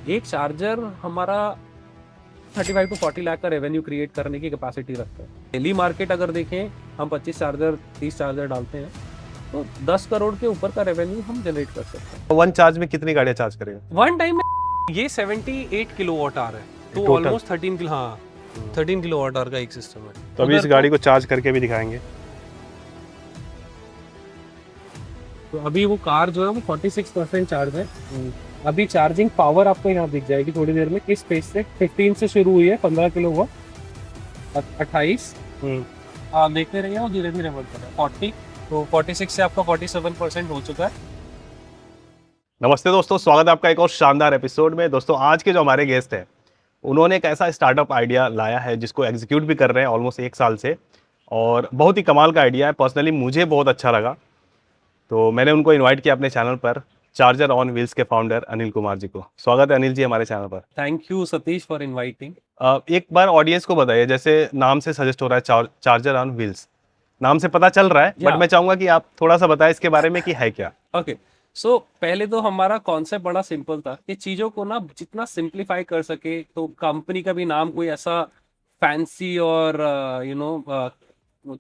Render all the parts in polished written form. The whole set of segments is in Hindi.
एक चार्जर हमारा 35 to 40 लाख का रेवेन्यू क्रिएट करने की कैपेसिटी रखता है। डेली मार्केट अगर देखें, हम 25 चार्जर 30 चार्जर डालते हैं तो 10 करोड़ के ऊपर का रेवेन्यू हम जनरेट कर सकते हैं। वन चार्ज में कितनी गाड़ियां चार्ज करेगा? वन टाइम में ये 78 किलोवाट आवर है, तो टोटल? ऑलमोस्ट 13 किलो, हाँ 13 किलोवाट आवर का एक सिस्टम है। तो अभी इस उधर गाड़ी को चार्ज करके भी दिखाएंगे। तो अभी वो कार जो है वो 46% चार्ज है। अभी चार्जिंग पावर आपको यहाँ दिख जाएगी थोड़ी देर में, किस पेज से 15 से शुरू हुई है, 15 किलो हुआ, 28 आप देखते रहिए, वो धीरे धीरे बढ़ रहा है 40, तो 46 से आपका 47% हो चुका है। नमस्ते दोस्तों, स्वागत है आपका एक और शानदार एपिसोड में। दोस्तों आज के जो हमारे गेस्ट हैं उन्होंने एक ऐसा स्टार्टअप आइडिया लाया है जिसको एग्जीक्यूट भी कर रहे हैं ऑलमोस्ट 1 साल से, और बहुत ही कमाल का आइडिया है। पर्सनली मुझे बहुत अच्छा लगा, तो मैंने उनको इनवाइट किया अपने चैनल पर। चार्जर ऑन व्हील्स के फाउंडर अनिल कुमार जी को स्वागत है अनिल जी हमारे चैनल पर। Thank you Satish for inviting. एक बार ऑडियंस को बताइए, जैसे नाम से सजेस्ट हो रहा है चार्जर ऑन व्हील्स, नाम से पता चल रहा है, बट मैं चाहूंगा कि आप थोड़ा सा बताएं इसके बारे में कि है क्या। ओके, सो पहले तो हमारा कॉन्सेप्ट बड़ा सिंपल था कि चीजों को ना जितना सिंप्लीफाई कर सके, तो कंपनी का भी नाम कोई ऐसा फैंसी और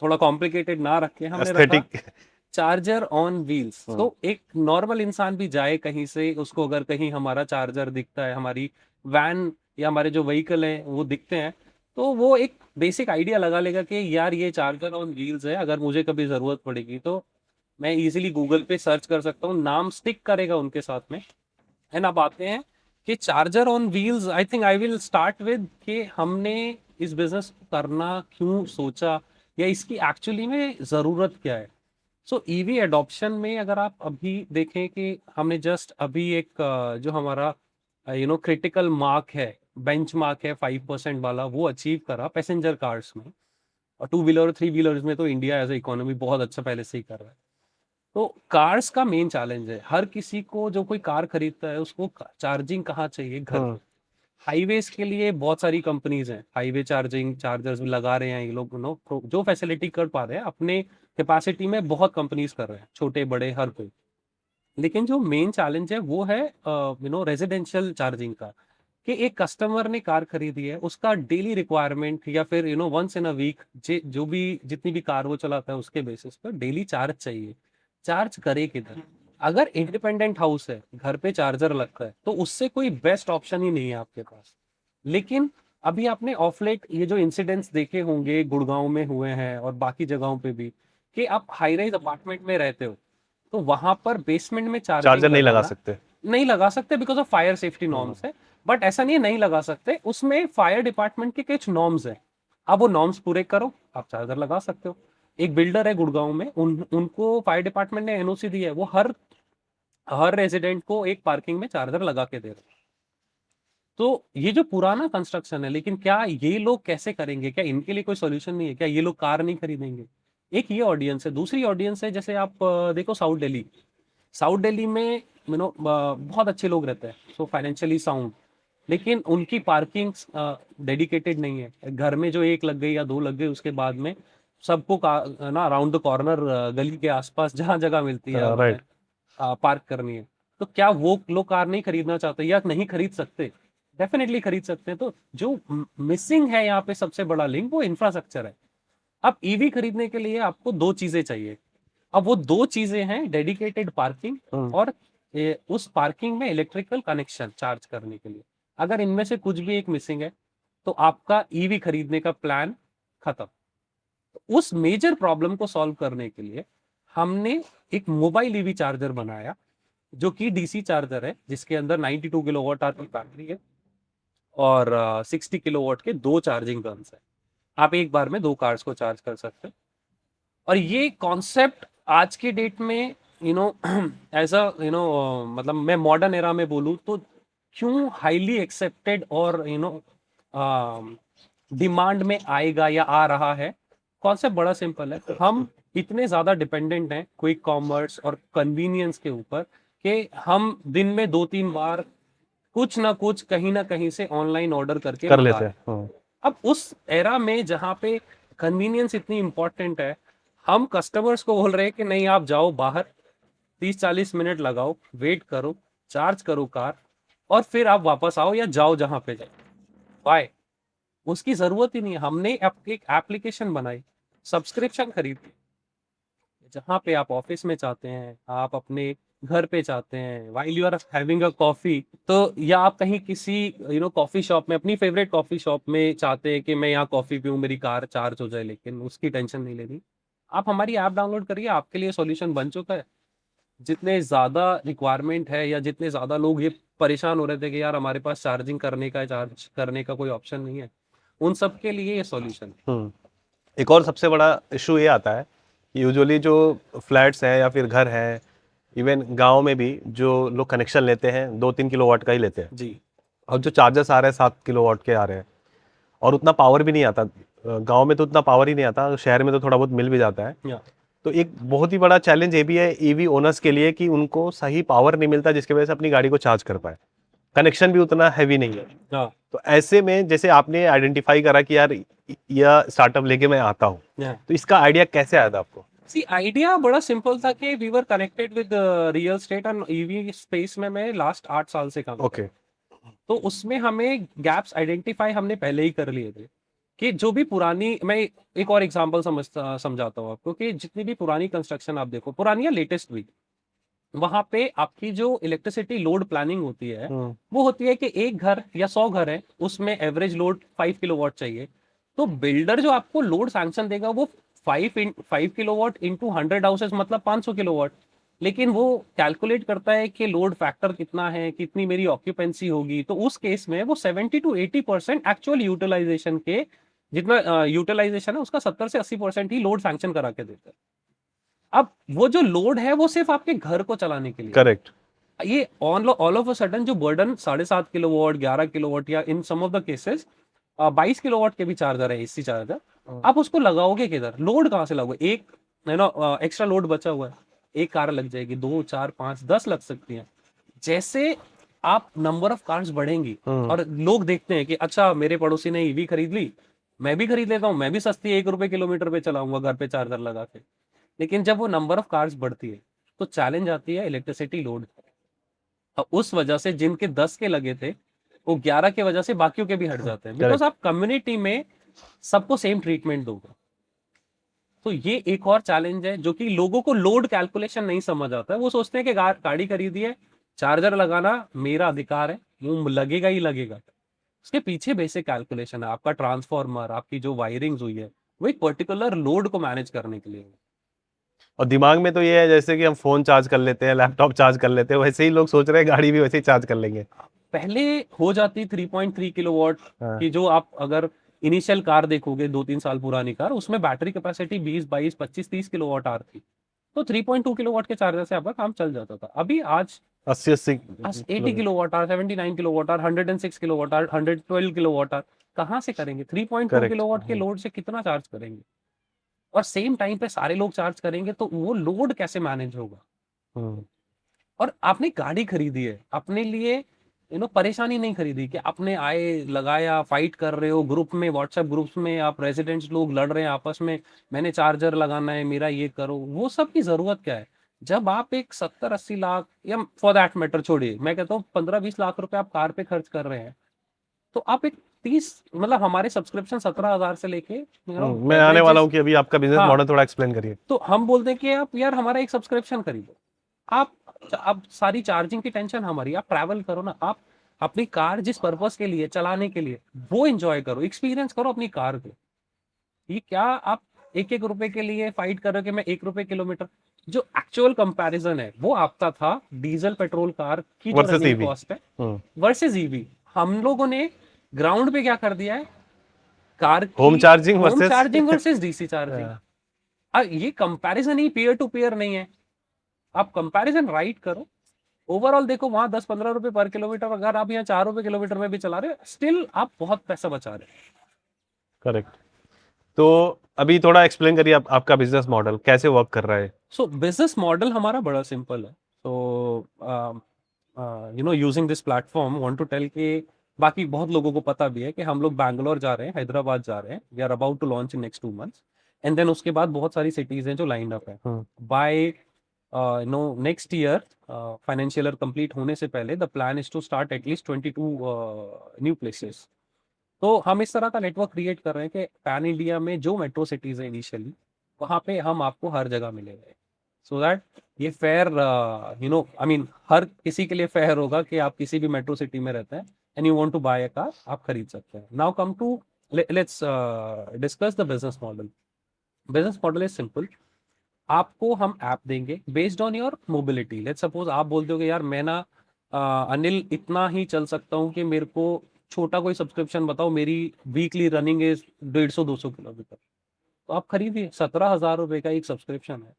थोड़ा कॉम्प्लिकेटेड ना रखे, हमने रखा एस्थेटिक। Charger on wheels. तो एक नॉर्मल इंसान भी जाए कहीं से, उसको अगर कहीं हमारा चार्जर दिखता है, हमारी वैन या हमारे जो व्हीकल हैं वो दिखते हैं, तो वो एक बेसिक आइडिया लगा लेगा कि यार ये चार्जर ऑन व्हील्स है, अगर मुझे कभी जरूरत पड़ेगी तो मैं इजीली गूगल पे सर्च कर सकता हूँ, नाम स्टिक करेगा उनके साथ में। एंड अब आते हैं कि charger on wheels, I think I will start with कि हमने इस बिजनेस को करना क्यों सोचा, या इसकी एक्चुअली में ज़रूरत क्या है। सो ईवी एडॉप्शन में अगर आप अभी देखें कि हमने जस्ट अभी एक जो हमारा क्रिटिकल मार्क है, बेंच मार्क है 5% वाला, वो अचीव करा पैसेंजर कार्स में। और टू व्हीलर और थ्री व्हीलर्स में तो इंडिया एज ए इकोनॉमी बहुत अच्छा पहले से ही कर रहा है। तो कार्स का मेन चैलेंज है, हर किसी को जो कोई कार खरीदता है उसको चार्जिंग कहाँ चाहिए, घर पे। हाईवेज के लिए बहुत सारी कंपनीज हैं, हाईवे चार्जिंग चार्जर्स लगा रहे हैं ये लोग, जो फैसिलिटी कर पा रहे हैं अपने कैपेसिटी में, बहुत कंपनीज कर रहे हैं, छोटे बड़े हर कोई। लेकिन जो मेन चैलेंज है वो है रेजिडेंशियल चार्जिंग का, कि एक कस्टमर ने कार खरीदी है, उसका डेली रिक्वायरमेंट या फिर वंस इन अ वीक जो भी जितनी भी कार वो चलाता है उसके बेसिस पर डेली चार्ज चाहिए। चार्ज करे किधर? अगर इंडिपेंडेंट हाउस है, घर पे चार्जर लगता है, तो उससे कोई बेस्ट ऑप्शन ही नहीं है आपके पास। लेकिन अभी आपने ऑफ लेट ये जो इंसिडेंट्स देखे होंगे, गुड़गांव में हुए हैं और बाकी जगहों पे भी, कि आप हाई राइज अपार्टमेंट में रहते हो तो वहां पर बेसमेंट में चार्जिंग चार्जर नहीं लगा लगाना सकते। नहीं लगा सकते, because of fire safety norms है। बट ऐसा नहीं है नहीं लगा सकते, उसमें फायर डिपार्टमेंट के कुछ नॉर्म्स है। अब वो नॉर्म्स पूरे करो, आप चार्जर लगा सकते हो। एक बिल्डर है गुड़गांव में, उनको फायर डिपार्टमेंट ने एनओसी दी है, वो हर हर रेजिडेंट को एक पार्किंग में चार्जर लगा के दे रहे हैं। तो ये जो पुराना कंस्ट्रक्शन है, लेकिन क्या ये लोग कैसे करेंगे? क्या इनके लिए कोई सोल्यूशन नहीं है? क्या ये लोग कार नहीं खरीदेंगे? एक ये ऑडियंस है। दूसरी ऑडियंस है, जैसे आप देखो साउथ दिल्ली, साउथ दिल्ली में बहुत अच्छे लोग रहते हैं, सो फाइनेंशियली साउंड, लेकिन उनकी पार्किंग डेडिकेटेड नहीं है। घर में जो एक लग गई या दो लग गई, उसके बाद में सबको ना अराउंड द कॉर्नर गली के आसपास जहां जगह मिलती है राइट। पार्क करनी है। तो क्या वो लोग कार नहीं खरीदना चाहते या नहीं खरीद सकते? डेफिनेटली खरीद सकते हैं। तो जो मिसिंग है यहाँ पे सबसे बड़ा लिंक, वो इंफ्रास्ट्रक्चर है। अब ईवी खरीदने के लिए आपको दो चीजें चाहिए। अब वो दो चीजें हैं, डेडिकेटेड पार्किंग और उस पार्किंग में इलेक्ट्रिकल कनेक्शन चार्ज करने के लिए। अगर इनमें से कुछ भी एक मिसिंग है तो आपका ईवी खरीदने का प्लान खत्म। तो उस मेजर प्रॉब्लम को सॉल्व करने के लिए हमने एक मोबाइल ईवी चार्जर बनाया, जो कि डीसी चार्जर है, जिसके अंदर 92 किलोवाट आवर की बैटरी है और 60 किलोवाट के दो चार्जिंग गन्स है। आप एक बार में दो कार्स को चार्ज कर सकते हैं। और ये कॉन्सेप्ट आज के डेट में एज अ मतलब मैं मॉडर्न एरा में बोलूँ तो क्यों हाईली एक्सेप्टेड और डिमांड में आएगा या आ रहा है। कॉन्सेप्ट बड़ा सिंपल है, हम इतने ज्यादा डिपेंडेंट हैं क्विक कॉमर्स और कन्वीनियंस के ऊपर, कि हम दिन में 2-3 बार कुछ ना कुछ कहीं ना कहीं से ऑनलाइन ऑर्डर करके कर मंगा लेते रहे हैं। हैं। अब उस एरा में जहाँ पे कन्वीनियंस इतनी इंपॉर्टेंट है, हम कस्टमर्स को बोल रहे हैं कि नहीं, आप जाओ बाहर 30-40 मिनट लगाओ, वेट करो, चार्ज करो कार, और फिर आप वापस आओ या जाओ जहां पे जाओ। बाय, उसकी जरूरत ही नहीं है। हमने एक एप्लीकेशन बनाई, सब्सक्रिप्शन खरीदी, जहां पे आप ऑफिस में चाहते हैं, आप अपने घर पे चाहते हैं, while you are having a coffee, तो या आप कहीं किसी कॉफी शॉप में, अपनी फेवरेट कॉफी शॉप में चाहते हैं कि मैं यहाँ कॉफी पीऊँ, मेरी कार चार्ज हो जाए, लेकिन उसकी टेंशन नहीं लेनी, आप हमारी ऐप डाउनलोड करिए, आपके लिए सॉल्यूशन बन चुका है। जितने ज्यादा रिक्वायरमेंट है या जितने ज्यादा लोग ये परेशान हो रहे थे कि यार हमारे पास चार्जिंग करने का, चार्ज करने का कोई ऑप्शन नहीं है, उन सब के लिए ये सॉल्यूशन है। एक और सबसे बड़ा इशू ये आता है कि यूजुअली जो फ्लैट्स हैं या फिर घर हैं, इवन गांव में भी जो लोग कनेक्शन लेते हैं 2-3 किलोवाट का ही लेते हैं, जी। और जो चार्जर्स आ रहे हैं 7 किलोवाट के आ रहे हैं, और उतना पावर भी नहीं आता। गांव में तो उतना पावर ही नहीं आता, शहर में तो थोड़ा बहुत मिल भी जाता है। या तो एक बहुत ही बड़ा चैलेंज ये भी है ईवी ओनर्स के लिए कि उनको सही पावर नहीं मिलता जिसकी वजह से अपनी गाड़ी को चार्ज कर पाए, कनेक्शन भी उतना हैवी नहीं है। हाँ तो ऐसे में जैसे आपने आइडेंटिफाई करा कि यार यह स्टार्टअप लेके मैं आता हूँ, या तो इसका आइडिया कैसे आया था आपको? सी आइडिया बड़ा सिंपल था कि we were connected with real estate and EV space में मैं लास्ट 8 साल से काम कर ओके। रहा हूं। तो उसमें हमें गैप्स आइडेंटिफाई हमने पहले ही कर लिए थे कि जो भी पुरानी, मैं एक और एग्जांपल समझाता हूँ आपको, कि जितनी भी पुरानी कंस्ट्रक्शन आप देखो, पुरानी या लेटेस्ट भी, वहां पे आपकी जो इलेक्ट्रिसिटी लोड प्लानिंग होती है, वो होती है कि एक घर या 100 घर है, उसमें एवरेज लोड 5 किलोवाट चाहिए। तो बिल्डर जो आपको लोड सैंक्शन देगा वो 5 किलोवाट इंटू 100 हाउसेस, मतलब 500 किलोवाट। लेकिन वो कैलकुलेट करता है कि लोड फैक्टर कितना है, कितनी मेरी ऑक्यूपेंसी होगी, तो उस केस में वो 70 to 80% एक्चुअल यूटिलाइजेशन के, जितना यूटिलाइजेशन है उसका 70 से 80% ही लोड सैंक्शन करा के देता है। अब वो जो लोड है वो सिर्फ आपके घर को चलाने के लिए, करेक्ट। ये ऑल ऑफ अ सडन जो बर्डन 7.5 किलोवाट, 11 किलोवाट, या इन सम ऑफ द केसेस 22 किलोवाट के भी चार्जर है, एसी चार्जर, आप उसको लगाओगे किधर? लोड कहाँ से लगाओगे? एक एक्स्ट्रा लोड बचा हुआ है, एक कार लग जाएगी, 2, 4, 5, 10 लग सकती हैं। जैसे आप नंबर ऑफ कार्स बढ़ेंगी और लोग देखते हैं कि अच्छा मेरे पड़ोसी ने ईवी खरीद ली, मैं भी खरीद लेता हूँ, मैं भी सस्ती 1 रुपए किलोमीटर पे चलाऊंगा घर पे चार्जर लगा के। लेकिन जब वो नंबर ऑफ कार्स बढ़ती है तो चैलेंज आती है इलेक्ट्रिसिटी लोड। उस वजह से जिनके 10 के लगे थे, वो 11 की वजह से बाकियों के भी हट जाते हैं, बिकॉज आप कम्युनिटी में सबको सेम ट्रीटमेंट दोगे। तो ये एक और चैलेंज है, जो कि लोगों को लोड कैलकुलेशन नहीं समझ आता है। वो सोचते हैं कि गाड़ी खरीदी है, चार्जर लगाना मेरा अधिकार है, वो लगेगा ही लगेगा। उसके पीछे बेसिक कैलकुलेशन है, आपका ट्रांसफॉर्मर, आपकी जो वायरिंग्स हुई है, वो एक पर्टिकुलर लोड को मैनेज करने के लिए है। और दिमाग में तो ये है जैसे कि हम फोन चार्ज कर लेते हैं, लैपटॉप चार्ज कर लेते हैं, वैसे ही लोग सोच रहे हैं गाड़ी भी वैसे ही चार्ज कर लेंगे। पहले हो जाती 3.3 किलोवाट हाँ। की, जो आप अगर इनिशियल कार देखोगे 2-3 साल पुरानी कार, उसमें बैटरी कैपेसिटी 20, 22, 25, 30 किलोवाट आर थी। तो 3.2 किलोवाट के चार्जर से आपका काम चल जाता था। अभी आज 80-80 80 kilowatt hour, 79 kilowatt hour, 106 kilowatt hour, 112 kilowatt hour कहाँ से करेंगे? 3.2 करेक्ट। किलोवाट के लोड से कितना चार्ज करेंगे? और सेम टाइम पे सारे लोग चार्ज करेंगे तो वो लोड कैसे मैनेज होगा? और आपने गाड़ी खरीदी है अपने लिए, परेशानी नहीं खरीदी कि आपने आए लगाया, फाइट कर रहे हो ग्रुप में, व्हाट्सएप ग्रुप्स में आप रेजिडेंट्स लोग लड़ रहे हैं आपस में, मैंने चार्जर लगाना है, मेरा ये करो, वो सब की जरूरत क्या है? जब आप एक 70-80 लाख, या फॉर दैट मैटर छोड़िए, मैं कहता हूँ 15-20 लाख रुपए आप कार पे खर्च कर रहे हैं, तो आप एक 30, मतलब हमारे सब्सक्रिप्शन 17,000 से लेके मैं आने वाला हूँ कि अभी आपका बिजनेस हाँ, मॉडल थोड़ा एक्सप्लेन करिए। तो हम बोलते हैं कि आप यार हमारा एक सब्सक्रिप्शन खरीदो, आप सारी चार्जिंग की टेंशन हमारी, आप ट्रैवल करो ना, आप अपनी कार जिस पर्पस के लिए चलाने के लिए, वो एंजॉय करो, एक्सपीरियंस करो अपनी कार को। ये क्या आप 1-1 रुपए के लिए फाइट कर रहे हो कि मैं 1 रुपए किलोमीटर? जो एक्चुअल कंपैरिजन है वो आपका था डीजल पेट्रोल कार की जो वर्सेस रनिंग ईवी। कॉस्ट है वर्सेस ईवी। हम लोगों ने ग्राउंड पे क्या कर दिया है, कार की home charging home versus charging versus DC charging. ये कंपैरिजन ही पीयर टू पीयर नहीं है। आप कंपैरिजन राइट करो, ओवरऑल देखो, वहां 10-15 रुपए पर किलोमीटर, अगर आप यहाँ 4 रुपए किलोमीटर में भी चला रहे हो, स्टिल आप बहुत पैसा बचा रहे हो। करेक्ट। तो अभी थोड़ा एक्सप्लेन करिए आपका बिजनेस मॉडल कैसे वर्क कर रहा है। सो बिजनेस मॉडल हमारा बड़ा सिंपल है। So using this platform want to tell के, बाकी बहुत लोगों को पता भी है कि हम लोग बैंगलोर जा रहे हैं, हैदराबाद जा रहे हैं, we are about to launch in next 2 months, and then उसके बाद बहुत सारी सिटीज हैं जो लाइंड अप है। By no next year financial year complete होने से पहले the plan is to start at least 22 new places. तो हम इस तरह का नेटवर्क क्रिएट कर रहे हैं कि पैन इंडिया में जो मेट्रो सिटीज है इनिशियली, वहाँ पे हम आपको हर जगह मिलेंगे, सो दैट ये फेयर, आई मीन हर किसी के लिए फेयर होगा कि आप किसी भी मेट्रो सिटी में रहते हैं and you want to buy a car, आप खरीद सकते हैं। Now come to, let's discuss the business model. Business model is simple. आपको हम ऐप देंगे based on your mobility. Let's suppose आप बोलते हो कि यार मैं ना अनिल इतना ही चल सकता हूँ कि मेरे को छोटा कोई सब्सक्रिप्शन बताओ, मेरी वीकली रनिंग इज 150-200 किलोमीटर, तो आप खरीदिए। 17,000 रुपए का एक सब्सक्रिप्शन है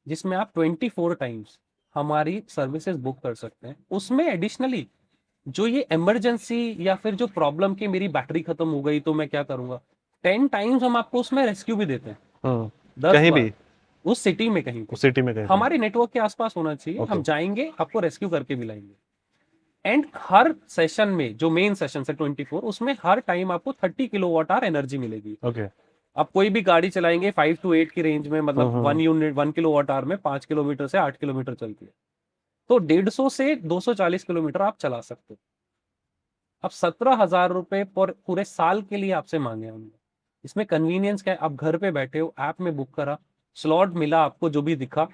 जिसमें आप 24 टाइम्स हमारी सर्विसेज बुक कर सकते हैं। उसमें एडिशनली जो ये इमरजेंसी या फिर जो प्रॉब्लम की मेरी बैटरी खत्म हो गई तो मैं क्या करूंगा, 10 टाइम्स हम आपको उसमें रेस्क्यू भी देते हैं। 10 कहीं बार भी, उस सिटी में कहीं पे उस सिटी में कहीं भी। हमारे नेटवर्क के आसपास होना चाहिए। ओके। हम जाएंगे, आपको रेस्क्यू करके भी लाएंगे। एंड हर सेशन में जो मेन सेशन है 24, उसमें हर टाइम आपको 30 किलोवाट आवर एनर्जी मिलेगी। ओके। आप कोई भी गाड़ी चलाएंगे 5 to 8 की रेंज में, मतलब हम्म। 1 किलोवाट आवर में 5 किलोमीटर से 8 किलोमीटर चलती है, तो 150 से 240 किलोमीटर आप चला सकते हो। अब 17,000 रुपए पर पूरे साल के लिए आपसे मांगे हमने। इसमें कन्वीनियंस क्या है, आप घर पे बैठे हो, ऐप में बुक करा, स्लॉट मिला आपको जो भी दिखा,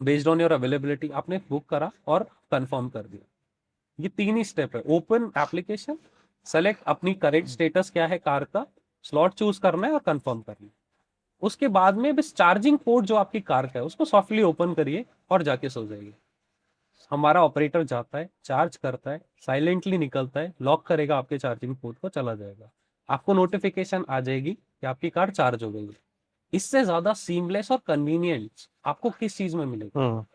बेस्ड ऑन योर अवेलेबिलिटी आपने बुक करा और कंफर्म कर दिया। ये 3 ही स्टेप है। ओपन एप्लीकेशन, सेलेक्ट अपनी करेक्ट स्टेटस क्या है कार का, स्लॉट चूज करना है और कंफर्म करना है। उसके बाद में बस चार्जिंग पोर्ट जो आपकी कार का है उसको सॉफ्टली ओपन करिए और जाके सो जाइए। हमारा ऑपरेटर जाता है, चार्ज करता है, साइलेंटली निकलता है, लॉक करेगा आपके चार्जिंग पोर्ट को, चला जाएगा। आपको नोटिफिकेशन आ जाएगी कि आपकी कार चार्ज हो गई है। इससे ज्यादा सीमलेस और कन्वीनियंट आपको किस चीज में मिलेगा? हम्म।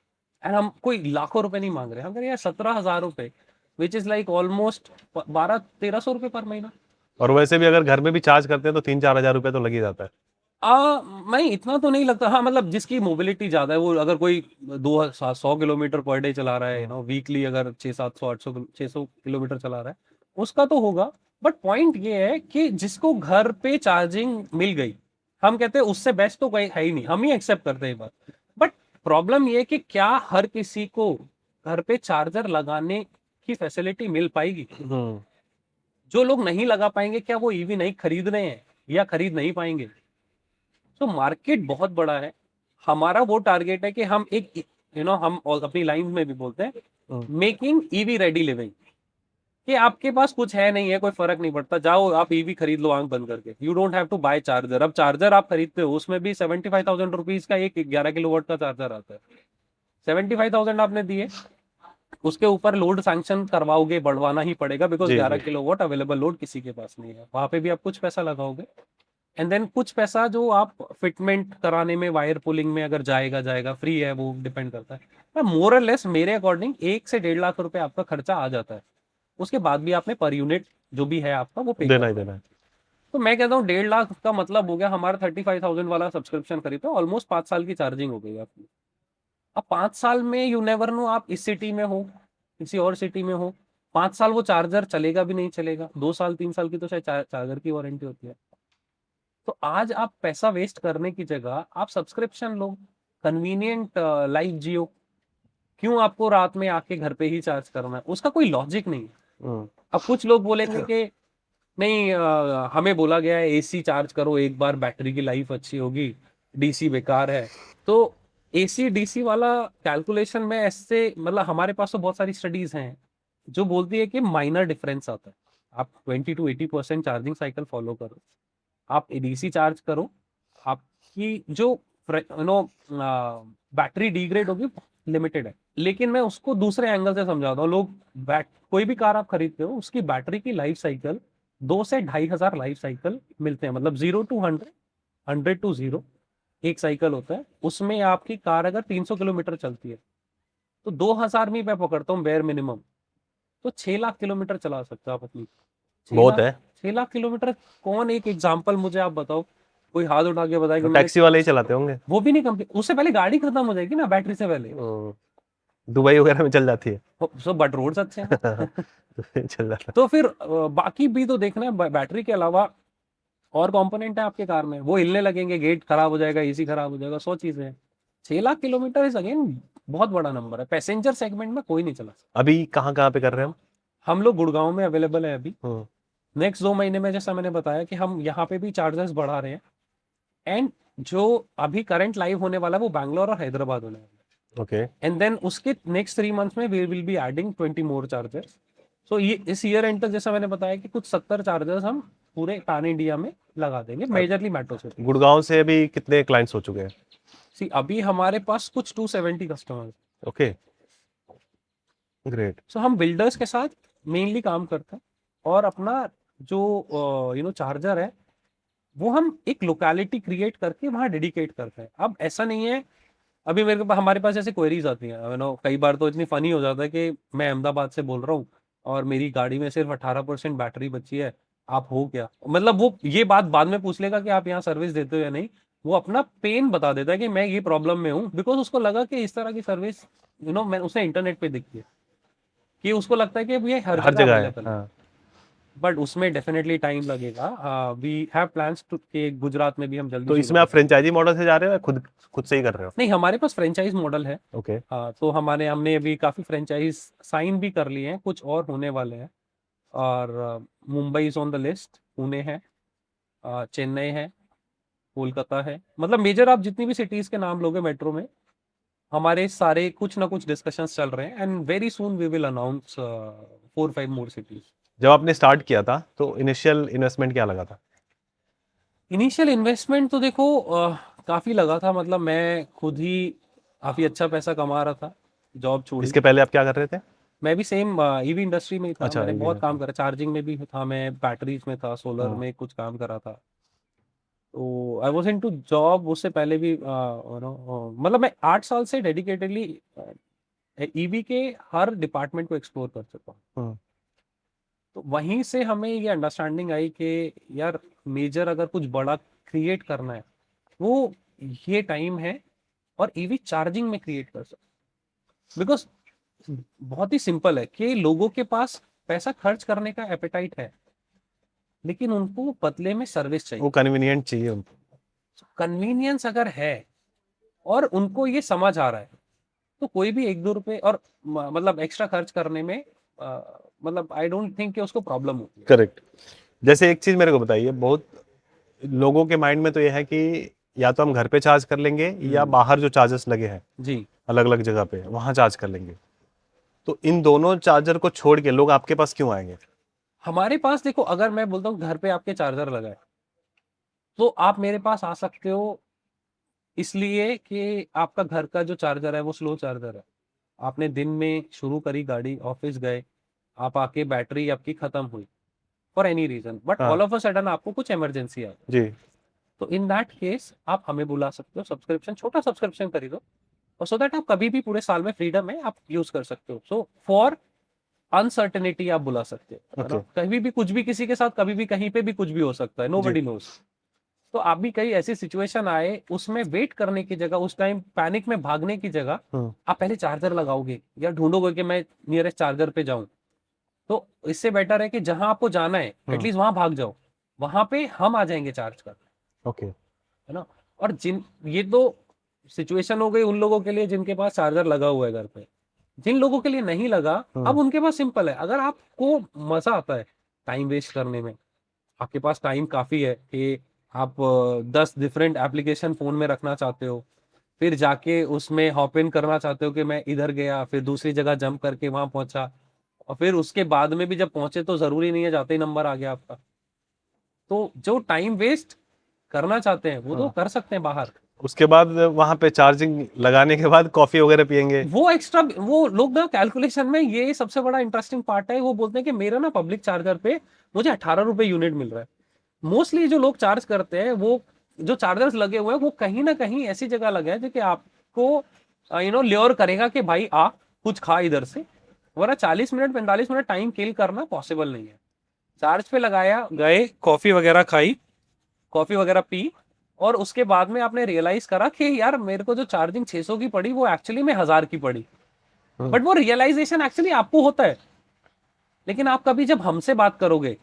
एंड हम कोई लाखों रुपए नहीं मांग रहे, हम कह रहे हैं 17,000 रुपए, विच इज लाइक ऑलमोस्ट 1200-1300 रुपए पर महीना। और वैसे भी अगर घर में भी चार्ज करते हैं तो 3-4 हज़ार रुपये तो लग ही जाता है। नहीं इतना तो नहीं लगता। हाँ मतलब जिसकी मोबिलिटी ज्यादा है, वो अगर कोई 200 किलोमीटर पर डे चला रहा है, वीकली अगर 600-700-800-600 किलोमीटर चला रहा है, उसका तो होगा। बट पॉइंट ये है कि जिसको घर पे चार्जिंग मिल गई, हम कहते हैं उससे बेस्ट तो कोई है ही नहीं, हम ही एक्सेप्ट करते हैं ये बात। बट प्रॉब्लम ये है कि क्या हर किसी को घर पे चार्जर लगाने की फैसिलिटी मिल पाएगी? जो लोग नहीं लगा पाएंगे, क्या वो ईवी नहीं खरीद रहे हैं या खरीद नहीं पाएंगे? तो मार्केट बहुत बड़ा है। हमारा वो टारगेट है कि हम एक, हम अपनी लाइन में भी बोलते हैं मेकिंग ईवी रेडी लिविंग, कि आपके पास कुछ है नहीं है, कोई फर्क नहीं पड़ता, जाओ आप ईवी खरीद लो आंख बंद करके, you don't have to buy charger. अब चार्जर आप खरीदते हो उसमें भी 75,000 रुपीज का एक 11 किलोवाट का चार्जर आता है। 75,000 आपने दिए, उसके ऊपर लोड सैंक्शन करवाओगे, बढ़वाना ही पड़ेगा, बिकॉज जी 11 किलोवाट अवेलेबल लोड किसी के पास नहीं है। वहां पे भी आप कुछ पैसा लगाओगे, एंड देन कुछ पैसा जो आप फिटमेंट कराने में, वायर पुलिंग में अगर जाएगा फ्री है, वो डिपेंड करता है। मोर और लेस मेरे अकॉर्डिंग 1 से 1.5 लाख रुपए आपका खर्चा आ जाता है। उसके बाद भी आपने पर यूनिट जो भी है आपका वो पे देना ही करना देना है। है। तो मैं कहता हूँ 1.5 लाख का मतलब हो गया हमारा 35,000 वाला सब्सक्रिप्शन खरीदो, ऑलमोस्ट 5 साल की चार्जिंग हो गई आपकी। अब 5 साल में यू नेवर नो, आप इस सिटी में हो, किसी और सिटी में हो, 5 साल वो चार्जर चलेगा भी नहीं चलेगा, 2 साल 3 साल की तो शायद चार्जर की वारंटी होती है। तो आज आप पैसा वेस्ट करने की जगह आप सब्सक्रिप्शन लो, कन्वीनियंट लाइफ जियो। क्यों आपको रात में आके घर पे ही चार्ज करना है? उसका कोई लॉजिक नहीं है। अब कुछ लोग बोलेंगे कि नहीं, हमें बोला गया है एसी चार्ज करो एक बार, बैटरी की लाइफ अच्छी होगी, डीसी बेकार है। तो एसी डीसी वाला कैलकुलेशन में ऐसे, मतलब हमारे पास तो बहुत सारी स्टडीज हैं जो बोलती है कि माइनर डिफरेंस आता है। आप 20 to 80% चार्जिंग साइकिल फॉलो करो, आप डीसी चार्ज करो, आपकी जो बैटरी डिग्रेड होगी लिमिटेड है। लेकिन मैं उसको दूसरे एंगल से समझाता हूँ। लोग कोई भी कार आप खरीदते हो, उसकी बैटरी की लाइफ साइकिल 2 से 2,500 लाइफ साइकिल मिलते हैं, मतलब 0 to 100, 100 to 0 एक साइकिल होता है। उसमें आपकी कार अगर 300 किलोमीटर चलती है तो 2,000 में मैं पकड़ता हूँ बेयर मिनिमम, तो 6 लाख किलोमीटर चला सकते हो आप अपनी। छह बहुत लाख है। 6 लाख किलोमीटर। कौन, एक एग्जांपल मुझे आप बताओ, कोई हाथ उठा के बताए कि तो मैंने, टैक्सी वाले ही चलाते होंगे। वो भी नहीं कंप्लीट, उससे पहले गाड़ी खत्म हो जाएगी ना बैटरी से पहले। दुबई वगैरह में चल जाती है। सो बट रोड्स अच्छे हैं। चल जाता तो फिर बाकी भी तो देखना है, बैटरी के अलावा और कंपोनेंट है आपके कार में, वो हिलने लगेंगे, गेट खराब हो जाएगा, एसी खराब हो जाएगा, 100 चीजें हैं। 6 लाख किलोमीटर इज अगेन बहुत बड़ा नंबर है, पैसेंजर सेगमेंट में कोई नहीं चला सकता। अभी कहाँ कहाँ पे कर रहे हैं हम लोग गुड़गांव में अवेलेबल है अभी। हम? नेक्स्ट 2 महीने में जैसा मैंने बताया कि हम यहाँ पे भी चार्जेस बढ़ा रहे हैं। एंड जो अभी करंट लाइव होने वाला है वो बैंगलोर और हैदराबाद होने वाला है। ओके। एंड देन उसके नेक्स्ट 3 मंथ्स में we will be adding 20 more chargers. So ये इस ईयर एंड तक जैसा मैंने बताया कि कुछ 70 चार्जर्स हम पूरे पैन इंडिया में लगा देंगे, मेजरली मेट्रो सिटी। गुड़गांव से अभी कितने क्लाइंट्स हो चुके हैं? सी अभी हमारे पास कुछ 270 कस्टमर्स। Okay, great. सो हम बिल्डर्स के साथ मेनली काम करते हैं, और अपना जो चार्जर है वो हम एक लोकेलिटी क्रिएट करके वहाँ डेडिकेट करते हैं। अब ऐसा नहीं है, अभी मेरे को हमारे पास ऐसे क्वेरीज आती हैं, कई बार तो इतनी फनी हो जाता है कि मैं अहमदाबाद से बोल रहा हूँ और मेरी गाड़ी में सिर्फ 18% बैटरी बची है, आप हो क्या, मतलब वो ये बात बाद में पूछ लेगा कि आप यहाँ सर्विस देते हो या नहीं। वो अपना पेन बता देता है कि मैं ये प्रॉब्लम में हूँ, बिकॉज उसको लगा कि इस तरह की सर्विस मैं उसने इंटरनेट पे देखी है, कि उसको लगता है कि ये हर हर जगह जगह है, अवेलेबल है। हाँ। बट उसमें डेफिनेटली टाइम लगेगा। वी हैव प्लान्स टू कि गुजरात में भी हम जल्दी तो शुरू इसमें आप करें। फ्रेंचाइजी मॉडल से जा रहे हो या खुद खुद से ही कर रहे हो? नहीं, हमारे पास फ्रेंचाइज मॉडल है। ओके। तो हमने अभी काफ़ी फ्रेंचाइज साइन भी कर लिए हैं, कुछ और होने वाले हैं। और Mumbai is on the list, Pune है, चेन्नई है, कोलकाता है, मतलब मेजर आप जितनी भी सिटीज़ के नाम लोगे मेट्रो में, हमारे सारे कुछ ना कुछ डिस्कशंस चल रहे हैं। And very soon we will announce 4-5 more cities. जब आपने स्टार्ट किया था तो इनिशियल इन्वेस्टमेंट क्या लगा था? इनिशियल इन्वेस्टमेंट तो देखो काफ़ी लगा था, मतलब मैं खुद ही काफ़ी अच्छा पैसा कमा रहा था, जॉब छोड़ी। इसके पहले आप क्या कर रहे थे? मैं भी सेम ईवी इंडस्ट्री में ही था, अच्छा, मैंने ये बहुत काम करा, चार्जिंग में भी था मैं, बैटरीज में था, सोलर हाँ। में कुछ काम करा था। तो आई वॉज इनटू जॉब उससे पहले भी, मतलब मैं 8 साल से डेडिकेटेडली ईवी के हर डिपार्टमेंट को एक्सप्लोर कर चुका हूँ। हम्म, तो वहीं से हमें ये अंडरस्टैंडिंग आई कि यार मेजर अगर कुछ बड़ा क्रिएट करना है, वो ये टाइम है, और ईवी चार्जिंग में क्रिएट कर सकते, बिकॉज बहुत ही सिंपल है कि लोगों के पास पैसा खर्च करने का एपेटाइट है, लेकिन उनको बदले में सर्विस वो चाहिए। कन्वीनियंट चाहिए उनको। कन्वीनियंस अगर है और उनको ये समझ आ रहा है, तो कोई भी 1-2 रुपए और मतलब एक्स्ट्रा खर्च करने में मतलब आई डोंट थिंक कि उसको प्रॉब्लम होती है। करेक्ट। जैसे एक चीज मेरे को बताइए, बहुत लोगों के माइंड में तो ये है कि या तो हम घर पे चार्ज कर लेंगे या बाहर जो चार्जर्स लगे हैं जी। अलग अलग जगह पे वहां चार्ज कर लेंगे। तो इन दोनों चार्जर को छोड़ के लोग आपके पास क्यों आएंगे? हमारे पास देखो, अगर मैं बोलता हूँ घर पे आपके चार्जर लगा है, तो आप मेरे पास आ सकते हो इसलिए कि आपका घर का जो चार्जर है वो स्लो चार्जर है। आपने दिन में शुरू करी गाड़ी, ऑफिस गए, आप आके बैटरी आपकी खत्म हुई फॉर एनी रीजन, बट हाँ ऑल ऑफ अ सडन आपको कुछ इमरजेंसी आ गई। जी। तो इन दैट केस आप हमें बुला सकते हो, सब्सक्रिप्शन, छोटा सब्सक्रिप्शन खरीदो, और सो दैट आप कभी भी पूरे साल में फ्रीडम है, आप यूज कर सकते हो। सो फॉर अनसर्टेनिटी आप बुला सकते हो, है ना, ओके। कभी भी कुछ भी किसी के साथ कभी भी कहीं पे भी कुछ भी हो सकता है, जी। Nobody nose. तो आप भी कहीं ऐसी सिचुएशन आए, उसमें वेट करने की जगह, उस टाइम पैनिक में भागने की जगह, आप पहले चार्जर लगाओगे या ढूंढोगे कि मैं नियरेस्ट चार्जर पे जाऊं, तो इससे बेटर है कि जहां आपको जाना है एटलीस्ट वहां भाग जाओ, वहां पे हम आ जाएंगे चार्ज कर, ओके। है ना। और जिन ये तो सिचुएशन हो गई उन लोगों के लिए जिनके पास चार्जर लगा हुआ है घर पे। जिन लोगों के लिए नहीं लगा, अब उनके पास सिंपल है, अगर आपको मजा आता है टाइम वेस्ट करने में, आपके पास टाइम काफी है कि आप 10 डिफरेंट एप्लीकेशन फोन में रखना चाहते हो, फिर जाके उसमें हॉप इन करना चाहते हो कि मैं इधर गया फिर दूसरी जगह जंप करके वहां पहुंचा, और फिर उसके बाद में भी जब पहुंचे तो जरूरी नहीं है जाते ही नंबर आ गया आपका। तो जो टाइम वेस्ट करना चाहते हैं वो तो कर सकते हैं बाहर। उसके बाद वहां पे चार्जिंग लगाने के बाद कॉफी वगैरह पियेंगे? वो एक्स्ट्रा, वो लोग ना कैलकुलेशन में, ये सबसे बड़ा इंटरेस्टिंग पार्ट है, वो बोलते हैं कि मेरा ना पब्लिक चार्जर पे मुझे 18 रुपए यूनिट मिल रहा है। मोस्टली जो लोग चार्ज करते हैं, वो जो चार्जर्स लगे हुए हैं वो कहीं ना कहीं ऐसी जगह लगे हैं जो कि आपको ल्योर करेगा कि भाई आ कुछ खा इधर से, वरना 40 मिनट 45 मिनट टाइम किल करना पॉसिबल नहीं है। चार्ज पे लगाया, गए, कॉफी वगैरह खाई, कॉफी वगैरह पी, और उसके बाद में आपने रियलाइज करा कि यार मेरे को जो चार्जिंग 600 की पड़ी वो एक्चुअली में 1000 की पड़ी। बट वो रियलाइजेशन एक्चुअली आपको होता है, लेकिन आप कभी जब हमसे बात करोगे,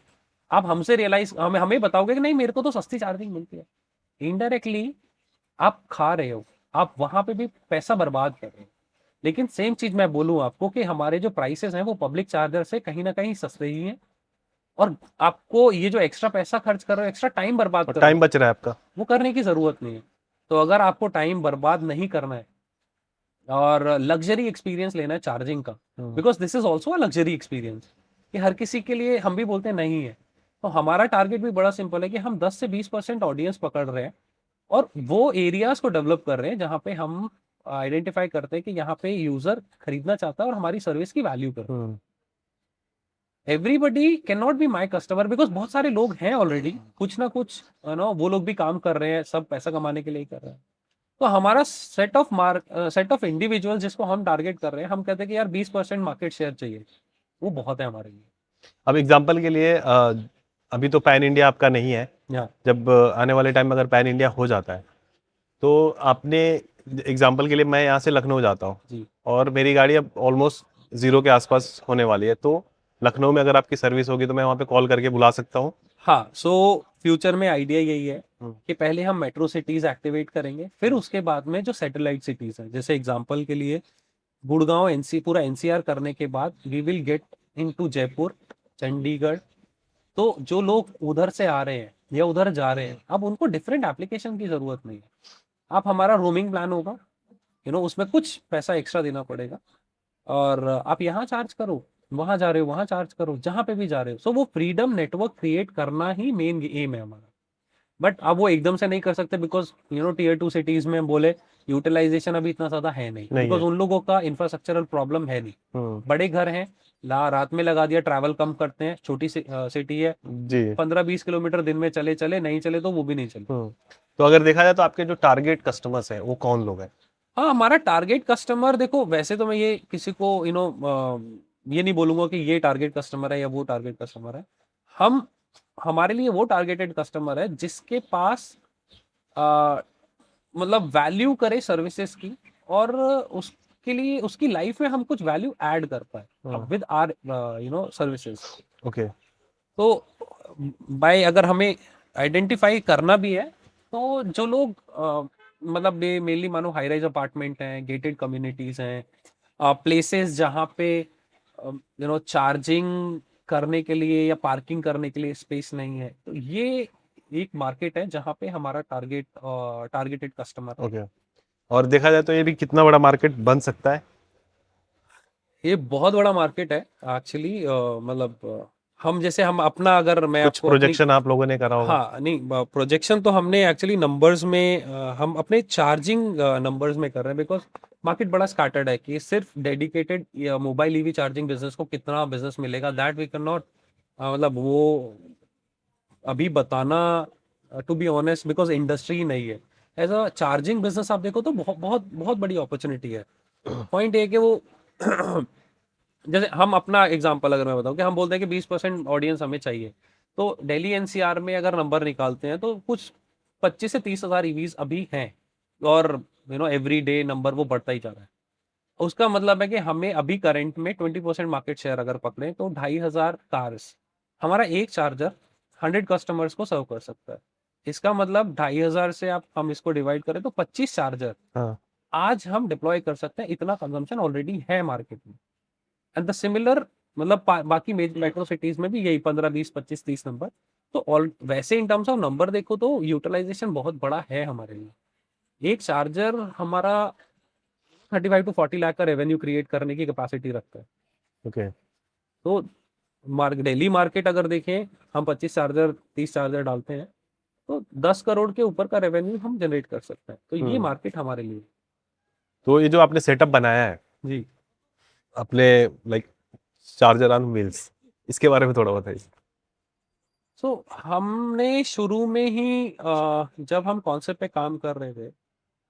आप हमसे रियलाइज हमें हमें बताओगे कि नहीं मेरे को तो सस्ती चार्जिंग मिलती है, इनडायरेक्टली आप खा रहे हो, आप वहां पे भी पैसा बर्बाद कर रहे हो। लेकिन सेम चीज मैं बोलूं आपको कि हमारे जो प्राइसेस हैं वो पब्लिक चार्जर से कहीं ना कहीं सस्ते ही हैं, और आपको ये जो एक्स्ट्रा पैसा खर्च कर रहे हो, एक्स्ट्रा टाइम बर्बाद और कर रहे टाइम हो, बच रहा है आपका। वो करने की जरूरत नहीं है। तो अगर आपको टाइम बर्बाद नहीं करना है और लग्जरी एक्सपीरियंस लेना है चार्जिंग का, because this is also a luxury experience, कि हर किसी के लिए हम भी बोलते हैं नहीं है। तो हमारा टारगेट भी बड़ा सिंपल है कि हम 10 से 20% ऑडियंस पकड़ रहे हैं और वो एरियाज को डेवलप कर रहे हैं जहां पे हम आइडेंटिफाई करते हैं कि यहाँ पे यूजर खरीदना चाहता है और हमारी सर्विस की वैल्यू करता है। Everybody can not be my customer, because बहुत सारे लोग हैं ऑलरेडी, कुछ ना कुछ नो वो लोग भी काम कर रहे हैं, सब पैसा कमाने के लिए ही कर रहे हैं। तो हमारा सेट ऑफ इंडिविजुअल जिसको हम टारगेट कर रहे हैं, हम कहते हैं कि यार 20% मार्केट शेयर चाहिए, वो बहुत है हमारे लिए। अब एग्जांपल के लिए अभी तो पैन इंडिया आपका नहीं है, या जब आने वाले टाइम में अगर पैन इंडिया हो जाता है तो आपने, एग्जांपल के लिए मैं यहाँ से लखनऊ जाता हूँ जी। और मेरी गाड़ी अब ऑलमोस्ट जीरो के आसपास होने वाली है, तो लखनऊ में अगर आपकी सर्विस होगी तो मैं वहाँ पे कॉल करके बुला सकता हूँ। हाँ, सो फ्यूचर में आइडिया यही है कि पहले हम मेट्रो सिटीज एक्टिवेट करेंगे, फिर उसके बाद में जो सैटेलाइट सिटीज हैं, जैसे एग्जांपल के लिए गुड़गांव पूरा एनसीआर करने के बाद we will get into Jaipur, Chandigarh. तो जो लोग उधर से आ रहे हैं या उधर जा रहे हैं, अब उनको डिफरेंट एप्लीकेशन की जरूरत नहीं है। आप हमारा रोमिंग प्लान होगा, उसमें कुछ पैसा एक्स्ट्रा देना पड़ेगा, और आप यहाँ चार्ज करो, वहां जा रहे हो वहां चार्ज करो, जहां पे भी जा रहे हो। सो वो फ्रीडम नेटवर्क क्रिएट करना ही मेन एम है हमारा। बट अब वो एकदम से नहीं कर सकते, बिकॉज टीयर 2 सिटीज में बोले यूटिलाइजेशन अभी इतना ज्यादा है नहीं, नहीं बिकॉज है। उन लोगों का इंफ्रास्ट्रक्चरल प्रॉब्लम है नहीं। बड़े घर हैं, रात में लगा दिया, ट्रैवल कम करते हैं, छोटी सिटी है, जी। 15-20 किलोमीटर दिन में चले चले, नहीं चले तो वो भी नहीं चले। तो अगर देखा जाए तो आपके जो टारगेट कस्टमर्स हैं वो कौन लोग हैं? हाँ, हमारा टारगेट कस्टमर देखो, वैसे तो मैं ये किसी को ये नहीं बोलूंगा कि ये टारगेट कस्टमर है या वो टारगेट कस्टमर है। हम हमारे लिए वो टारगेटेड कस्टमर है जिसके पास आ, मतलब वैल्यू करे सर्विसेज की, और उसके लिए उसकी लाइफ में हम कुछ वैल्यू ऐड कर पाए विद आर सर्विसेज। ओके। तो बाय अगर हमें आइडेंटिफाई करना भी है, तो जो लोग मतलब मेनली मानो हाई राइज अपार्टमेंट हैं, गेटेड कम्युनिटीज हैं, प्लेसेस जहाँ पे चार्जिंग करने के लिए या पार्किंग करने के लिए स्पेस नहीं है, तो ये एक मार्केट है जहाँ पे हमारा टारगेटेड कस्टमर है। ओके। और देखा जाए तो ये भी कितना बड़ा मार्केट बन सकता है? ये बहुत बड़ा मार्केट है एक्चुअली। मतलब हम अपना, अगर मैं कुछ आपको अपनी, प्रोजेक्शन आप लोगों ने करा होगा? हाँ नहीं, प्रोजेक्शन तो हमने एक्चुअली नंबर्स में हम अपने चार्जिंग नंबर्स में कर रहे हैं, बिकॉज मार्केट बड़ा स्कैटर्ड है कि सिर्फ dedicated mobile EV charging business को कितना बिजनेस मिलेगा, दैट वी कैन नॉट मतलब वो अभी बताना, to be honest, because industry ही नहीं है। एज अ चार्जिंग बिजनेस आप देखो तो बहुत बहुत बहुत बड़ी अपॉर्चुनिटी है। पॉइंट ये कि वो जैसे हम अपना एग्जांपल अगर मैं बताऊं कि हम बोलते हैं कि 20% ऑडियंस हमें चाहिए, तो दिल्ली एनसीआर में अगर नंबर निकालते हैं तो कुछ 25 से 30 हज़ार ईवीज अभी हैं, और एवरी डे नंबर वो बढ़ता ही जा रहा है। उसका मतलब है कि हमें अभी करंट में 20% मार्केट शेयर अगर पकड़े तो 2,500 कार्स, हमारा एक चार्जर 100 कस्टमर्स को सर्व कर सकता है। इसका मतलब 2,500 से आप हम इसको डिवाइड करें तो 25 चार्जर हाँ। आज हम डिप्लॉय कर सकते हैं। इतना कंजम्पशन ऑलरेडी है मार्केट में। एंड द सिमिलर मतलब बाकी मेट्रो सिटीज में भी यही 15, 20, 25, 30 नंबर। तो ऑल वैसे इन टर्म्स ऑफ नंबर देखो तो यूटिलाइजेशन बहुत बड़ा है हमारे लिए। एक चार्जर हमारा 35 to 40 लाख का रेवेन्यू क्रिएट करने की कैपेसिटी रखता है। ओके। तो डेली मार्केट अगर देखें, हम 25 चार्जर 30 चार्जर डालते हैं तो 10 करोड़ के ऊपर का रेवेन्यू हम जनरेट कर सकते हैं। तो ये मार्केट हमारे लिए। तो ये जो आपने सेटअप बनाया है जी। अपने, लाइक चार्जर ऑन व्हील्स, इसके बारे में थोड़ा बताइए। सो हमने शुरू में ही जब हम कॉन्सेप्ट पे काम कर रहे थे,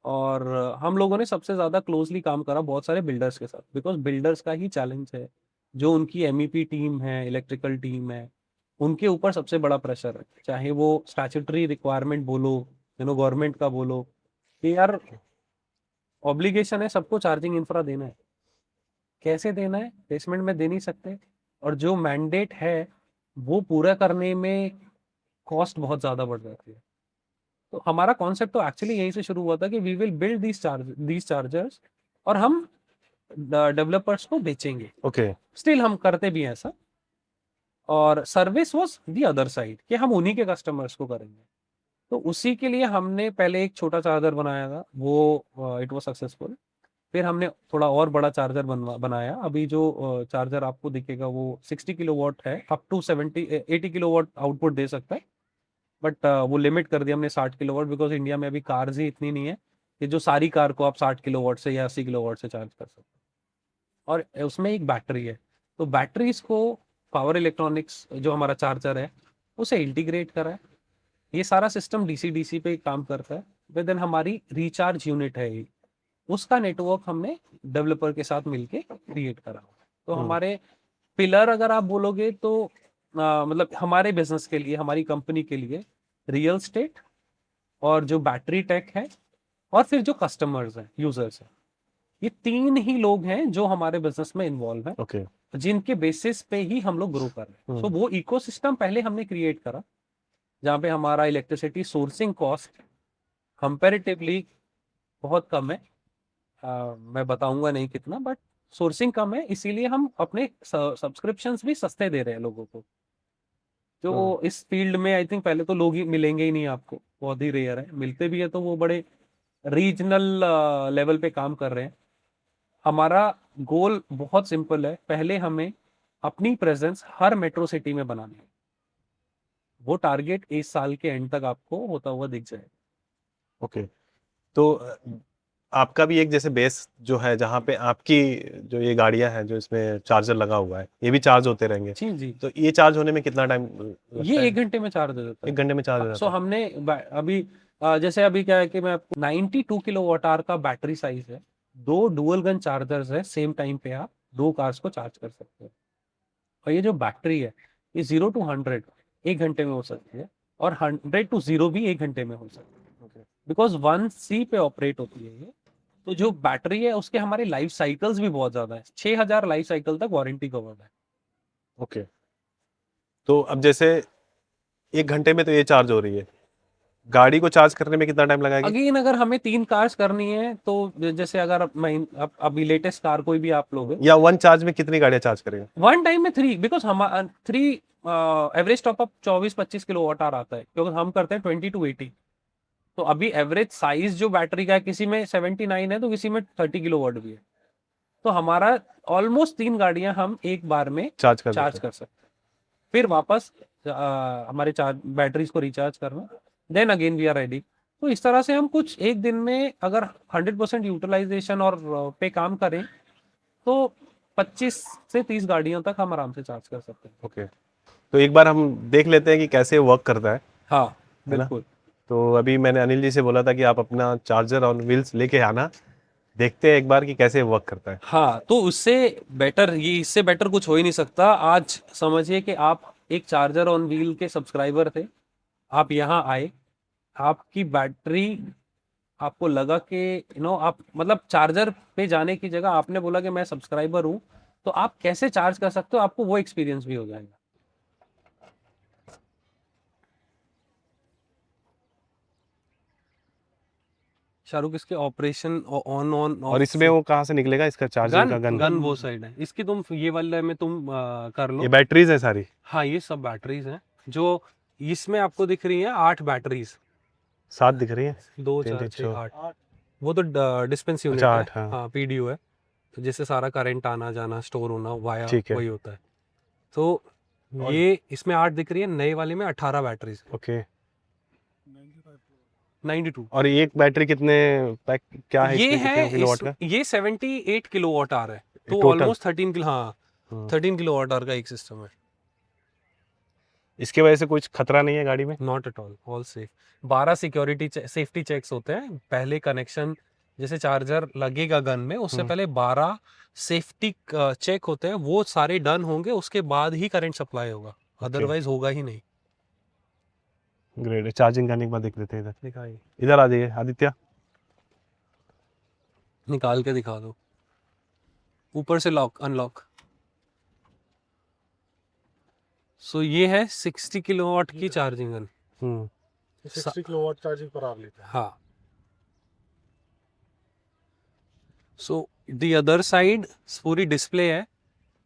और हम लोगों ने सबसे ज्यादा क्लोजली काम करा बहुत सारे बिल्डर्स के साथ, बिकॉज बिल्डर्स का ही चैलेंज है, जो उनकी एमईपी टीम है, इलेक्ट्रिकल टीम है, उनके ऊपर सबसे बड़ा प्रेशर है। चाहे वो स्टैट्यूटरी रिक्वायरमेंट बोलो, गवर्नमेंट का बोलो कि यार ऑब्लिगेशन है सबको चार्जिंग इंफ्रा देना है, कैसे देना है, बेसमेंट में दे नहीं सकते, और जो मैंडेट है वो पूरा करने में कॉस्ट बहुत ज्यादा बढ़ जाती है। तो हमारा कॉन्सेप्ट तो एक्चुअली यहीं से शुरू हुआ था कि we will build these chargers, और हम डेवलपर्स को बेचेंगे। ओके। स्टिल हम करते भी हैं ऐसा, और service was the other side कि हम उन्हीं के कस्टमर्स को करेंगे। तो उसी के लिए हमने पहले एक छोटा चार्जर बनाया था, वो इट वाज सक्सेसफुल। फिर हमने थोड़ा और बड़ा चार्जर बनाया। अभी जो चार्जर आपको दिखेगा वो 60 किलोवाट है, अप टू 80 किलोवाट आउटपुट दे सकता है, बट वो लिमिट कर दिया हमने 60 किलोवाट, बिकॉज इंडिया में अभी कार्स ही इतनी नहीं है कि जो सारी कार को आप 60 किलोवाट से या 80 किलोवाट से चार्ज कर सकते हैं। और उसमें एक बैटरी है, तो बैटरीज को पावर इलेक्ट्रॉनिक्स जो हमारा चार्जर है उसे इंटीग्रेट करा है। ये सारा सिस्टम डीसी डीसी पे काम करता है। फिर देन हमारी रिचार्ज यूनिट है ये, उसका नेटवर्क हमने डेवलपर के साथ मिलके क्रिएट करा। तो हमारे पिलर अगर आप बोलोगे तो मतलब हमारे बिजनेस के लिए, हमारी कंपनी के लिए रियल स्टेट और जो बैटरी टेक है और फिर जो कस्टमर्स हैं, यूजर्स हैं, ये तीन ही लोग हैं जो हमारे बिजनेस में इन्वॉल्व हैं, ओके। जिनके बेसिस पे ही हम लोग ग्रो कर रहे हैं। तो वो इकोसिस्टम पहले हमने क्रिएट करा, जहाँ पे हमारा इलेक्ट्रिसिटी सोर्सिंग कॉस्ट कंपैरेटिवली बहुत कम है। मैं बताऊंगा नहीं कितना, बट सोर्सिंग कम है, इसीलिए हम अपने सब्सक्रिप्शंस भी सस्ते दे रहे हैं लोगों को। जो इस फील्ड में आई थिंक पहले तो लोग ही मिलेंगे ही नहीं आपको, बहुत ही रेयर है, मिलते भी है तो वो बड़े रीजनल लेवल पे काम कर रहे हैं। हमारा गोल बहुत सिंपल है, पहले हमें अपनी प्रेजेंस हर मेट्रो सिटी में बनानी है। वो टारगेट इस साल के एंड तक आपको होता हुआ दिख जाए। ओके। तो आपका भी एक जैसे बेस जो है जहाँ पे आपकी जो ये गाड़ियां हैं जो इसमें चार्जर लगा हुआ है, ये भी चार्ज होते रहेंगे, जी जी, तो ये चार्ज होने में कितना टाइम ये लगता है? 1 घंटे में चार्ज हो जाता एक है। घंटे में चार्ज हो सो जाता है? हमने अभी जैसे अभी क्या है कि मैं आपको 92 किलोवाट आवर का बैटरी साइज है, 2 डुअल गन चार्जर्स है, सेम टाइम पे आप 2 कार्स को चार्ज कर सकते हैं। और ये जो बैटरी है, ये 0 to 100 1 घंटे में हो सकती है, और 100 to 0 भी 1 घंटे में हो सकती है, बिकॉज 1C पे ऑपरेट होती है ये। तो जो बैटरी है उसके हमारे लाइफ साइकिल्स भी बहुत ज्यादा है, 6000 लाइफ साइकिल तक वारंटी कवर्ड है। ओके। तो अब जैसे 1 घंटे में तो ये चार्ज हो रही है, गाड़ी को चार्ज करने में कितना टाइम लगाएगी? अगेन अगर हमें 3 कार्स करनी है तो जैसे अगर मैं अभी लेटेस्ट कार कोई भी आप लोगे, या वन चार्ज में कितनी गाड़ियां चार्ज करेगा? वन टाइम में 3, बिकॉज हम 3 एवरेज टॉपअप 24-25 किलोवाट आवर आता है, क्योंकि हम करते हैं 20 to 80। तो अभी एवरेज साइज जो बैटरी का है, किसी में 79 है तो किसी में 30 किलोवाट भी है। तो हमारा ऑलमोस्ट 3 गाड़ियां हम एक बार में चार्ज कर चार्ज देते कर सकते हैं। फिर वापस हमारे चार्ज बैटरीज को रिचार्ज करना, then again we are ready. तो इस तरह से हम कुछ एक दिन में अगर 100% यूटिलाइजेशन और पे काम करें तो 25 से 30 गाड़ियों तक हम आराम से चार्ज कर सकते हैं। ओके। तो एक बार हम देख लेते हैं कि कैसे वर्क करता हाँ है ना? बिल्कुल। तो अभी मैंने अनिल जी से बोला था कि आप अपना चार्जर और व्हील्स लेके आना, देखते हैं एक बार कि कैसे वर्क करता है। हाँ, तो उससे बेटर, ये इससे बेटर कुछ हो ही नहीं सकता। आज समझिए कि आप एक चार्जर ऑन व्हील के सब्सक्राइबर थे, आप यहाँ आए, आपकी बैटरी, आपको लगा कि आप मतलब चार्जर पे जाने की जगह आपने बोला कि मैं सब्सक्राइबर हूँ, तो आप कैसे चार्ज कर सकते हो, आपको वो एक्सपीरियंस भी हो जाएगा। शाहरुख, इसके ऑपरेशन ऑन ऑन और ऑफ, इसमें वो कहाँ से निकलेगा, इसका चार्जिंग गन का गन? गन वो साइड है इसकी, तुम ये वाले में तुम कर ये लो। बैटरीज है सारी? हाँ, ये सब बैटरीज हैं जो इसमें आपको दिख रही हैं, 8 बैटरीज, 7 दिख रही है। 2 तीन 4 तीन 6 छः। 8। वो तो डिस्पेंस यूनिट अच्छा है। 8, हाँ। हाँ, पीडीयू है, तो जिससे सारा करंट आना जाना स्टोर होना वाया ठीक है। वही होता है। तो ये इसमें 8 दिख रही है, नए वाले में 18 बैटरीज, ओके। 92। और एक बैटरी कितने पैक, क्या है ये इसमें, है कितने किलोवाट का? ये 78 किलोवाट आवर है, तो टोटल? ऑलमोस्ट 13 किलो, हाँ 13 किलोवाट आवर का एक सिस्टम है। इसके वजह से कुछ खतरा नहीं है गाड़ी में? Not at all safe. 12 security safety checks होते हैं पहले कनेक्शन, जैसे चार्जर लगेगा गन में उससे पहले 12 सेफ्टी चेक होते हैं, वो सारे डन होंगे, उसके बाद ही करंट सप्लाई होगा, अदरवाइज होगा ही नहीं। ग्रेट। चार्जिंग करने के बाद देख लेते हैं इधर। दिखाइए, इधर आ जाइए आदित्य। निकाल के दिखा दो, ऊपर से लॉक अनलॉक। सो ये है 60 किलोवाट की charging gun. 60 kilowatt charging per hour लेता है। हाँ, सो द अदर साइड पूरी डिस्प्ले है,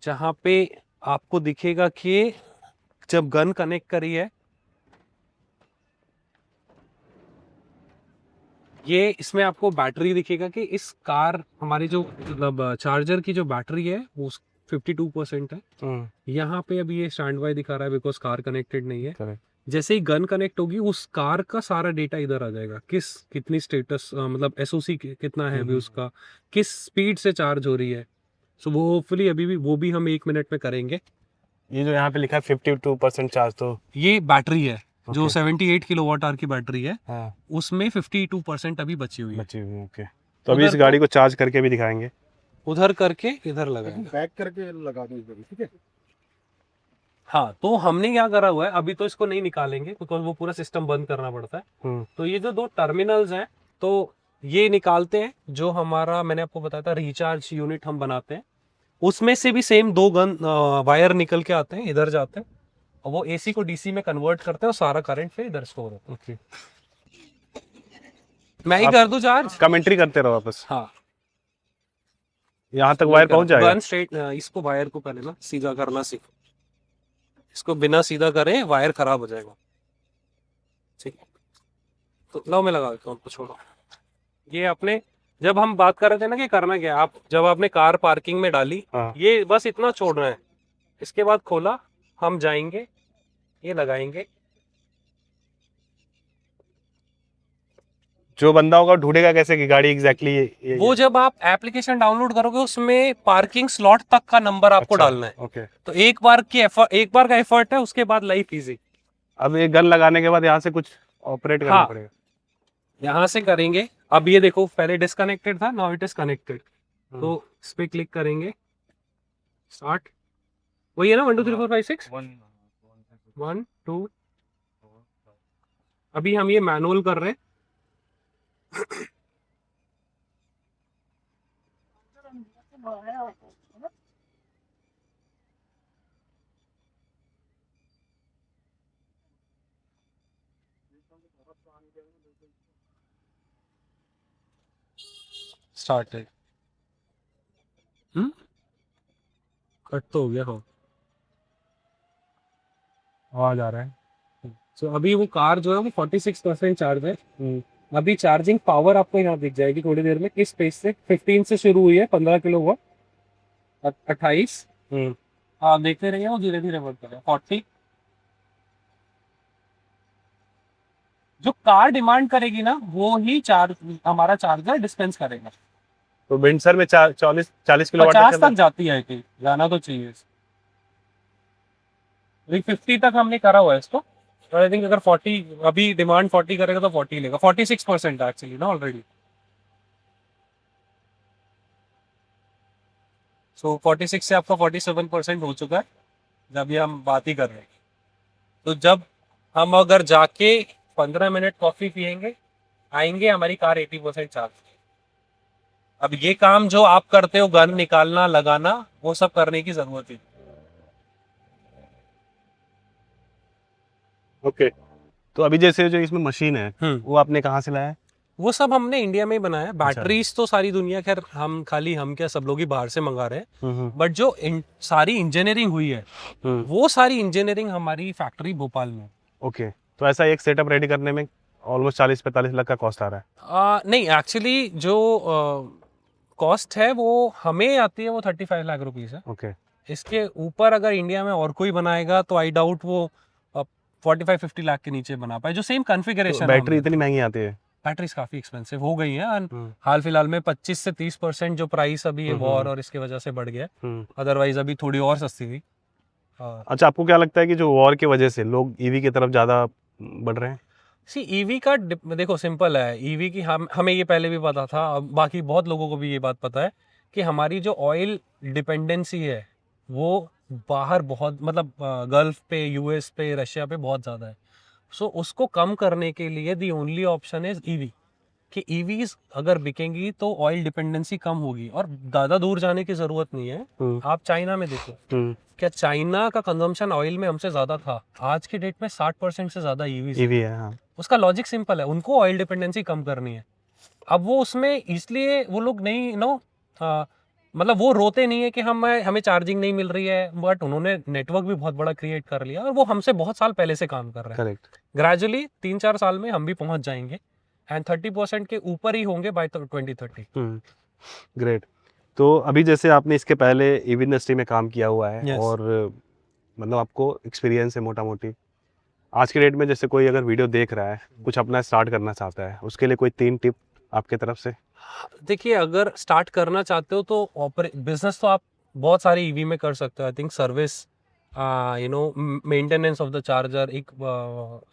जहाँ पे आपको दिखेगा कि जब गन कनेक्ट करी है, ये इसमें आपको बैटरी दिखेगा कि इस कार हमारी जो मतलब चार्जर की जो बैटरी है वो 52% है। यहाँ पे अभी ये स्टैंड बाय दिखा रहा है बिकॉज कार कनेक्टेड नहीं है। Correct. जैसे ही गन कनेक्ट होगी उस कार का सारा डेटा इधर आ जाएगा, कितनी स्टेटस मतलब एसओसी कितना है अभी उसका, किस स्पीड से चार्ज हो रही है। सो वो होपफुली अभी भी वो भी हम 1 मिनट में करेंगे। ये जो यहाँ पे लिखा है 52% चार्ज, तो ये बैटरी है जो Okay. 78 किलोवाट आवर की बैटरी है, हाँ उसमें 52% अभी बची हुई है। बची हुई, ओके। तो अभी उधर इस गाड़ी को चार्ज करके भी दिखाएंगे। उधर करके इधर लगाएंगे। बैक करके लगा दो इधर, ठीक है। हाँ, तो हमने क्या करा हुआ है, अभी तो इसको नहीं निकालेंगे बिकॉज वो पूरा सिस्टम बंद करना पड़ता है। तो ये जो 2 टर्मिनल्स हैं, तो ये निकालते हैं। जो हमारा मैंने आपको बताया था रिचार्ज यूनिट हम बनाते हैं, उसमें से भी सेम 2 गन वायर निकल के आते हैं, इधर जाते हैं और वो एसी को डीसी में कन्वर्ट करते हैं और सारा करंट फिर इधर स्टोर होता है। मैं ही कर दूं चार्ज? कमेंट्री करते रहो वापस। हाँ, यहाँ तक वायर पहुंच जाएगा। गन स्ट्रेट, इसको वायर को पहले ना सीधा करना सीखो। इसको बिना सीधा करे वायर खराब हो जाएगा। ठीक है, तो लो मैं लगा देता हूँ, तो छोड़ो। ये आपने जब हम बात कर रहे थे ना कि करना क्या है, आप जब आपने कार पार्किंग में डाली, हाँ। ये बस इतना छोड़ना है। इसके बाद खोला, हम जाएंगे, ये लगाएंगे। जो बंदा होगा ढूंढेगा कैसे कि गाड़ी एग्जैक्टली ये वो जब आप एप्लीकेशन डाउनलोड करोगे उसमें पार्किंग स्लॉट तक का नंबर आपको डालना है। ओके। तो एक बार का एफर्ट है, उसके बाद लाइफ इजी। अब ये गन लगाने के बाद यहाँ से कुछ ऑपरेट करना हाँ। पड़ेगा। यहाँ से करेंगे। अब ये देखो, पहले डिस्कनेक्टेड था, नाउ इट इज कनेक्टेड। तो इस पे क्लिक करेंगे, स्टार्ट। वही है ना 1 2 3 4 5 6 1 2। अभी हम ये मैनुअल कर रहे हैं। स्टार्ट है। कट तो हो गया। हाँ, आवाज आ रहा है। तो अभी वो कार जो है वो 46% चार्ज है। अभी चार्जिंग पावर आपको यहाँ दिख जाएगी थोड़ी देर में, किस पेज से 15 से शुरू हुई है, 15 किलो वॉट, 28। हाँ, देखते रहिए, वो धीरे धीरे बढ़ करें 40। जो कार डिमांड करेगी ना वो ही चार्ज हमारा चार्जर डिस्पेंस करेगा। तो विंडसर में 40 किलोवाट 50 तक जाती है, कि जाना तो चाहिए। 50 तक हमने करा हुआ है इसको। तो आई थिंक अगर 40 अभी डिमांड 40 करेगा तो 40 लेगा। 46% एक्चुअली ना ऑलरेडी। सो 46 से आपका 47% हो चुका है जब ये हम बात ही कर रहे हैं। तो जब हम अगर जाके 15 मिनट कॉफी पियेंगे, आएंगे, हमारी कार 80% चार्ज। अब ये काम जो आप करते हो, गन निकालना लगाना, वो सब करने की जरूरत है। ओके। तो अभी जैसे जो इसमें मशीन है वो आपने कहाँ से लाया है? वो सब हमने इंडिया में ही बनाया। बैटरीज तो सारी दुनिया, खैर हम क्या सब लोग ही बाहर से मंगा रहे हैं। बट जो सारी इंजीनियरिंग हुई है, वो सारी इंजीनियरिंग हमारी फैक्ट्री भोपाल में। ओके। तो ऐसा एक सेटअप रेडी करने में ऑलमोस्ट 40-45 लाख का कॉस्ट आ रहा है? नहीं, एक्चुअली जो कॉस्ट है वो हमें आती है, वो 35 लाख रुपीज है। ओके। इसके ऊपर अगर इंडिया में और कोई बनाएगा तो आई डाउट वो 45-50 लाख के नीचे बना पाए, जो सेम कॉन्फ़िगरेशन। बैटरी इतनी महंगी आती है? बैटरीज काफी एक्सपेंसिव हो गई हैं। हाल फिलहाल में 25 से 30% जो प्राइस अभी वॉर और इसके वजह से बढ़ गया। अदरवाइज अभी थोड़ी और सस्ती थी। अच्छा, आपको क्या लगता है कि जो वॉर की वजह से लोग ईवी की तरफ ज्यादा बढ़ रहे हैं? सी ईवी का देखो सिंपल है। ईवी की हमें ये पहले भी पता था, अब बाकी बहुत लोगों को भी ये बात पता है कि हमारी जो ऑयल डिपेंडेंसी है वो बाहर बहुत, मतलब गल्फ पे, यूएस पे, रशिया पे बहुत ज़्यादा है। सो उसको कम करने के लिए the only option is EV, कि ईवीज अगर बिकेंगी तो ऑयल डिपेंडेंसी कम होगी और ज़्यादा दूर जाने की ज़रूरत नहीं है। आप चाइना में देखो, क्या चाइना का कंजम्पशन ऑयल में हमसे ज़्यादा था, आज के डेट में 60% से ज़्यादा ईवी है। हाँ। उसका लॉजिक सिंपल है, उनको ऑयल डिपेंडेंसी कम करनी है। अब वो उसमें इसलिए वो लोग नहीं मतलब वो रोते नहीं है कि हमें चार्जिंग नहीं मिल रही है, बट उन्होंने नेटवर्क भी बहुत बड़ा क्रिएट कर लिया और वो हमसे बहुत साल पहले से काम कर रहे हैं। करेक्ट। ग्रेजुअली 3-4 साल में हम भी पहुंच जाएंगे एंड 30% के ऊपर ही होंगे बाय 2030। ग्रेट। तो अभी जैसे आपने इसके पहले ईवी इंडस्ट्री में काम किया हुआ है Yes. और मतलब आपको एक्सपीरियंस है मोटा मोटी। आज के डेट में जैसे कोई अगर वीडियो देख रहा है, कुछ अपना स्टार्ट करना चाहता है, उसके लिए कोई 3 टिप आपके तरफ से? देखिए, अगर स्टार्ट करना चाहते हो तो बिजनेस तो आप बहुत सारे ईवी में कर सकते हो। I think service, maintenance of the charger एक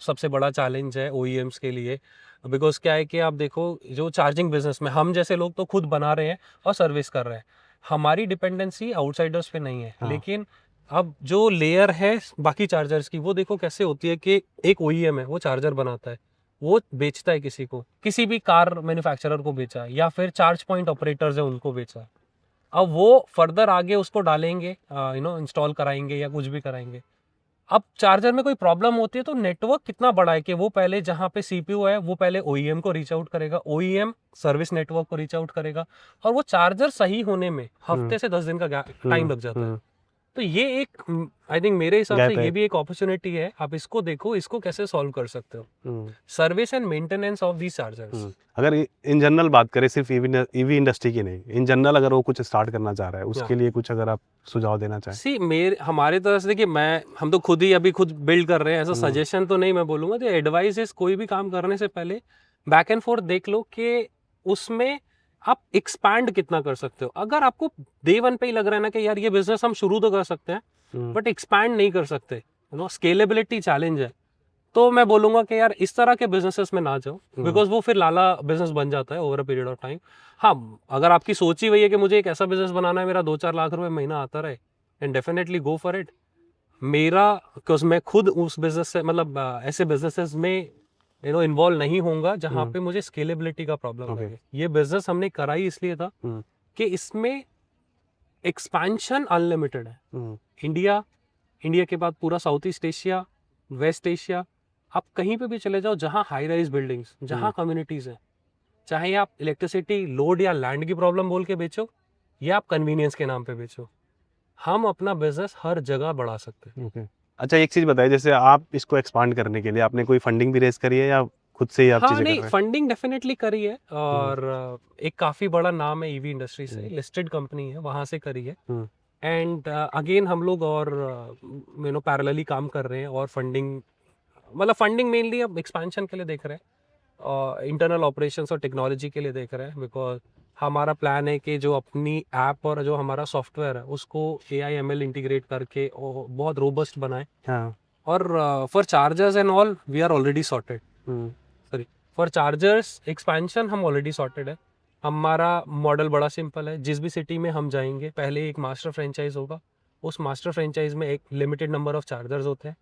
सबसे बड़ा चैलेंज है OEMs के लिए। बिकॉज क्या है कि आप देखो, जो चार्जिंग बिजनेस में हम जैसे लोग तो खुद बना रहे हैं और सर्विस कर रहे हैं, हमारी डिपेंडेंसी आउटसाइडर्स पे नहीं है। हाँ। लेकिन अब जो लेयर है बाकी चार्जर्स की, वो देखो कैसे होती है कि एक OEM है, वो चार्जर बनाता है, वो बेचता है किसी को, किसी भी कार मैन्युफैक्चरर को बेचा, या फिर चार्ज पॉइंट ऑपरेटर्स है उनको बेचा। अब वो फर्दर आगे उसको डालेंगे, इंस्टॉल कराएंगे या कुछ भी कराएंगे। अब चार्जर में कोई प्रॉब्लम होती है तो नेटवर्क कितना बड़ा है कि वो पहले जहाँ पे CPU है वो पहले OEM को रीच आउट करेगा, OEM सर्विस नेटवर्क को रीच आउट करेगा, और वो चार्जर सही होने में हफ्ते से 10 दिन का टाइम लग जाता है। तो ये एक, आई थिंक मेरे हिसाब Gap से है। ये भी एक अपॉर्चुनिटी है। आप इसको देखो, इसको कैसे सॉल्व कर सकते हो, hmm. Service and maintenance of these chargers. अगर इन जनरल बात करें, सिर्फ ईवी इंडस्ट्री की नहीं, इन जनरल अगर वो कुछ स्टार्ट करना चाह रहा है, उसके लिए कुछ अगर आप सुझाव देना चाहें? हमारे तरफ से देखिए, हम तो खुद बिल्ड कर रहे हैं, ऐसा सजेशन तो नहीं मैं बोलूंगा। तो एडवाइस इज, कोई भी काम करने से पहले बैक एंड फोर्थ देख लो कि उसमें आप एक्सपैंड कितना कर सकते हो। अगर आपको डे वन पे ही लग रहा है ना कि यार ये बिजनेस हम शुरू तो कर सकते हैं बट एक्सपैंड नहीं कर सकते, स्केलेबिलिटी चैलेंज है, तो मैं बोलूंगा कि यार इस तरह के बिजनेसेस में ना जाओ, बिकॉज वो फिर लाला बिजनेस बन जाता है over a period of time. हाँ, अगर आपकी सोच ही वही है कि मुझे एक ऐसा बिजनेस बनाना है, मेरा 2-4 लाख रुपए महीना आता रहे, and definitely go for it. Because मैं खुद उस बिजनेस से, मतलब ऐसे बिजनेसेस में इन्वॉल्व नहीं होऊंगा जहाँ पे मुझे स्केलेबिलिटी का प्रॉब्लम लगे। ये बिजनेस हमने करा ही इसलिए था कि इसमें एक्सपेंशन अनलिमिटेड है। इंडिया के बाद पूरा South East Asia, West Asia, आप कहीं पे भी चले जाओ जहाँ हाई राइज बिल्डिंग्स, जहाँ कम्युनिटीज हैं, चाहे आप इलेक्ट्रिसिटी लोड या लैंड की प्रॉब्लम बोल के बेचो या आप कन्वीनियंस के नाम पे बेचो, हम अपना बिजनेस हर जगह बढ़ा सकते हैं। अच्छा, एक चीज बताइए, जैसे आप इसको एक्सपांड करने के लिए आपने कोई फंडिंग भी रेज करी है या खुद से ही आप हाँ, चीजें कर नहीं, रहे हैं? फंडिंग डेफिनेटली करी है, और एक काफी बड़ा नाम है ईवी इंडस्ट्री से, लिस्टेड कंपनी है, वहां से करी है। एंड अगेन हम लोग और पैरेलली काम कर रहे हैं, और फंडिंग मेनली अब एक्सपेंशन के लिए देख रहे हैं, और इंटरनल ऑपरेशंस और टेक्नोलॉजी के लिए देख रहे हैं। बिकॉज हमारा प्लान है कि जो अपनी ऐप और जो हमारा सॉफ्टवेयर है उसको AI ML इंटीग्रेट करके और बहुत रोबस्ट बनाए। हाँ। और for chargers and all we are already sorted. Sorry, for chargers expansion हम ऑलरेडी सॉर्टेड है। हमारा मॉडल बड़ा सिंपल है, जिस भी सिटी में हम जाएंगे पहले एक मास्टर फ्रेंचाइज होगा, उस मास्टर फ्रेंचाइज में एक लिमिटेड नंबर ऑफ चार्जर्स होते हैं,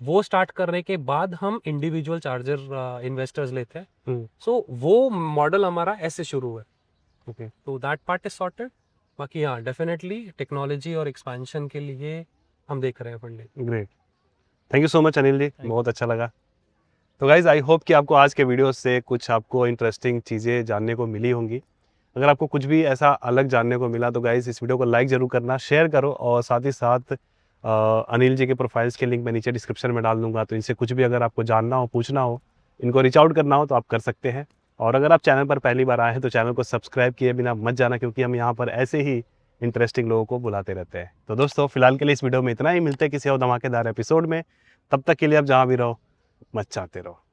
वो स्टार्ट करने के बाद हम इंडिविजुअल चार्जर इन्वेस्टर्स लेते हैं। सो वो मॉडल हमारा ऐसे शुरू है। ओके। तो दैट पार्ट इज सॉर्टेड। बाकी हाँ, डेफिनेटली टेक्नोलॉजी और एक्सपेंशन के लिए हम देख रहे हैं funding. Great, thank you so much Anil ji, बहुत अच्छा लगा। तो गाइज, आई होप कि आपको आज के वीडियो से कुछ आपको इंटरेस्टिंग चीज़ें जानने को मिली होंगी। अगर आपको कुछ भी ऐसा अलग जानने को मिला तो गाइज इस वीडियो को लाइक ज़रूर करना, शेयर करो, और साथ ही साथ अनिल जी के प्रोफाइल्स के लिंक मैं नीचे डिस्क्रिप्शन में डाल दूंगा, तो इनसे कुछ भी अगर आपको जानना हो, पूछना हो, इनको रीच आउट करना हो तो आप कर सकते हैं। और अगर आप चैनल पर पहली बार आए हैं तो चैनल को सब्सक्राइब किए बिना मत जाना, क्योंकि हम यहाँ पर ऐसे ही इंटरेस्टिंग लोगों को बुलाते रहते हैं। तो दोस्तों, फिलहाल के लिए इस वीडियो में इतना ही, मिलते हैं किसी और धमाकेदार एपिसोड में। तब तक के लिए आप जहाँ भी रहो, मत चाहते रहो।